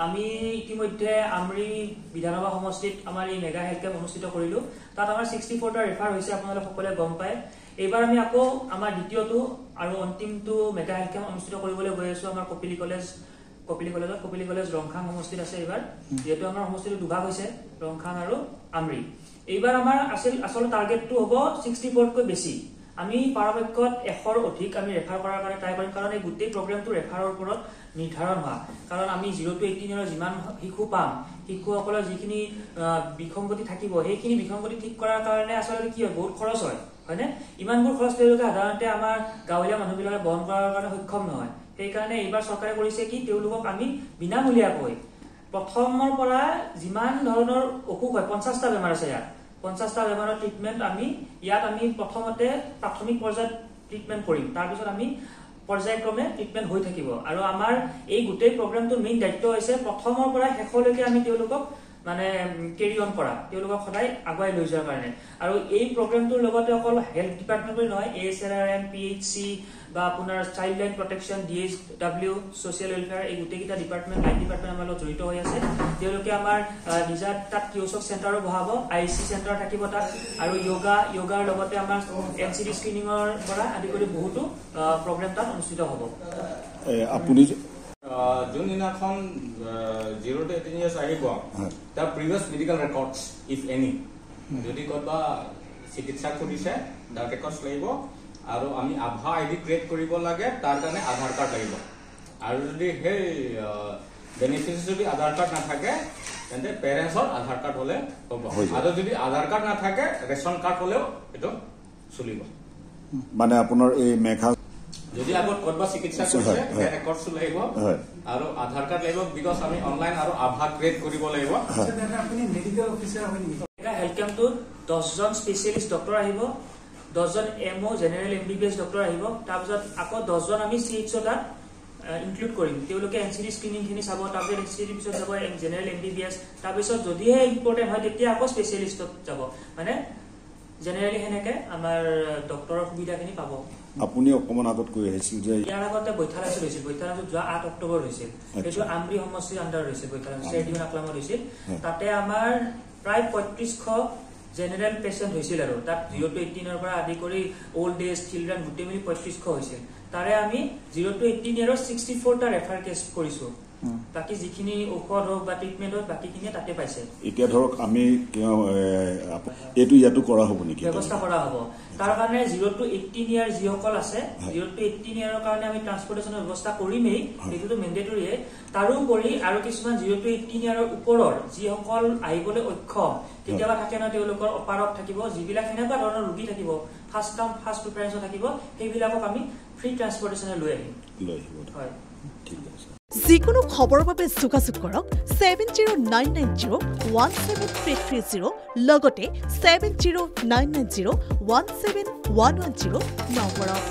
আমি ইতিমধ্যে আমৰি বিধানসভা সমষ্টিত আমাৰ এই মেগা হেল্থ কেম্প অনুষ্ঠিত কৰিলো তাত আমাৰ 64টা ৰেফাৰ হৈছে আপোনালোক সকলোৱে গম পায় এইবাৰ আমি আকৌ আমাৰ দ্বিতীয়টো আৰু অন্তিমটো মেগা হেল্থ কেম্প অনুষ্ঠিত কৰিবলৈ গৈ আছো আমাৰ কপিলি কলেজ ৰংখাং সমষ্টিত আছে এইবাৰ যেটো আমাৰ সমষ্টিটো দুভাগ হৈছে ৰংখাং আৰু আমৰি এইবাৰ আমাৰ আসল টাৰ্গেটটো হ'ব 64 কৈ বেছি আমি পৰাপক্ষত 100ৰ অধিক আমি ৰেফাৰ কৰাৰ কাৰণে ট্ৰাই কৰিম কাৰণ এই গোটেই প্ৰগ্ৰামটো ৰেফাৰৰ ওপৰত নিৰ্ধাৰণ হোৱা কাৰণ আমি 0 to 18 এৰ যিমান শিশু পাম শিশুসকলৰ যিখিনি বিসংগতি থাকিব সেইখিনি বিসংগতি ঠিক কৰাৰ কাৰণে আসলে কি হয় বহুত খৰচ হয় হয়নে ইমানবোৰ খৰচ তেওঁলোকে সাধাৰণতে আমাৰ গাঁৱলীয়া মানুহবিলাকে বহন কৰাৰ কাৰণে সক্ষম নহয় সেই কাৰণে এইবাৰ চৰকাৰে কৰিছে কি তেওঁলোকক আমি বিনামূলীয়াকৈ প্ৰথমৰ পৰা যিমান ধৰণৰ অসুখ হয় 50টা বেমাৰ আছে ইয়াত 50টা বেমাৰৰ ট্ৰিটমেন্ট আমি প্ৰথমতে প্ৰাথমিক পৰ্যায়ত ট্ৰিটমেন্ট কৰিম তাৰ পিছত আমি পৰ্যায়ক্ৰমে ট্ৰিটমেন্ট হৈ থাকিব আৰু আমাৰ এই গোটেই প্ৰগ্ৰামটোৰ মেইন দায়িত্ব হৈছে প্ৰথমৰ পৰা শেষলৈকে আমি তেওঁলোকক মানে কেৰি অন কৰা তেওঁলোকক সদায় আগুৱাই লৈ যোৱাৰ কাৰণে আৰু এই প্ৰগ্ৰামটোৰ লগতে অকল হেল্থ ডিপাৰ্টমেন্টৰ নহয় ASLRM PHC বা আপোনাৰ child line protection DHW social welfare এই গোটেইটা ডিপাৰ্টমেন্ট লাইন ডিপাৰ্টমেন্ট আমাৰ লগত জড়িত হৈ আছে তেওঁলোকে আমাৰ নিজা তাত কিউসক চেণ্টাৰো বহাব IC চেণ্টাৰ থাকিব তাত আৰু যোগাৰ লগতে আমাৰ NCD স্ক্ৰিনিংৰ পৰা আদি কৰি বহুতো প্ৰগ্ৰাম তাত অনুষ্ঠিত হ'ব আপুনি Juninakhon 0 to 18 years আহিব the previous medical records if any যদি কতবা চিকিৎসা কৰিছে তাৰ ৰেকৰ্ডছ লাগিব আৰু আমি আভা আইডি ক্ৰিয়েট কৰিব লাগে তাৰ কাৰণে আধাৰ কাৰ্ড লাগিব আৰু যদি হে বেনিফিচিয়াৰি যদি আধাৰ কাৰ্ড নাথাকে তেন্তে পেৰেন্টছৰ আধাৰ কাৰ্ড হলে হ'ব আৰু যদি আধাৰ কাৰ্ড নাথাকে ৰেচন কাৰ্ড হলেও এটো চলিব মানে আপোনাৰ এই মেঘা যদি আগত কতবা চিকিৎসা কৰিছে ৰেকৰ্ডছ লাগিব আৰু আধাৰ কাৰ্ড লাগিব বিকজ আমি অনলাইন আৰু আভা ক্ৰিয়েট কৰিব লাগিব আপুনি মেডিকেল অফিচাৰ হয় নেকি হেল্থ কেম্পটো 10 জন স্পেশালিষ্ট ডক্টৰ আহিব 10 জন MO জেনাৰেল MBBS ডক্টৰ আহিব তাৰ পিছত আকৌ 10 জন আমি CHO তাত ইনক্লুড কৰিম তেওঁলোকে NCD স্ক্ৰিনিং খিনি চাব তাৰ পিছত NCD পিছত যাব জেনাৰেল MBBS তাৰ পিছত যদিহে ইম্পৰ্টেন্ট হয় তেতিয়া আকৌ স্পেশালিষ্টত যাব মানে জেনাৰেলি হেনেকে আমাৰ ডক্টৰৰ সুবিধাখিনি পাব আপুনি অকমান আগত কৈ আহিছিল যে ইয়াৰ আগতে বৈঠালাচত হৈছিল বৈঠালাচত যোৱা 8 অক্টোবৰ হৈছিল এইটো আমৰি সমষ্টিৰ আন্ডাৰ হৈছিল বৈঠালাচত চেডিউল আকলামত হৈছিল তাতে আমাৰ প্ৰায় 3500 জেনাৰেল পেশেন্ট হৈছিল আৰু তাত 0 to 18 এৰ পৰা আদি কৰি ওল্ড এজ চিলড্ৰেন গুটেই মিলি 3500 হৈছিল তাৰে আমি 0 to 18 এৰ 64টা ৰেফাৰ কেছ কৰিছো বাকি যিখিনি ঔষধ হোক বা ট্ৰিটমেন্ট হোক বাকিখিনি তাতে পাইছে এতিয়া ধৰক আমি এটো ইয়াতো কৰা হ'ব নেকি ব্যৱস্থা কৰা হ'ব তাৰ কাৰণে 0 to 18 ইয়াৰ যিসকল আছে 0 to 18 ইয়াৰৰ কাৰণে আমি ট্ৰান্সপৰ্টেশনৰ ব্যৱস্থা কৰিমেই এটোটো মেন্ডেটৰী তাৰোপৰি আৰু কিছুমান 0 to 18 ইয়াৰৰ ওপৰৰ যিসকল আহিবলৈ অক্ষম কেতিয়াবা থাকে না তেওঁলোকৰ অপাৰত থাকিব যিবিলাক এনেকুৱা ধৰণৰ ৰোগী থাকিব ফাৰ্ষ্ট প্ৰিফাৰেন্স থাকিব সেইবিলাকক আমি ফ্ৰী ট্ৰান্সপৰ্টেশনে লৈ আহিম হয় ঠিক আছে যিকোনো খবৰৰ বাবে যোগাযোগ কৰক 7099017330 লগতে 7099017110 নম্বৰত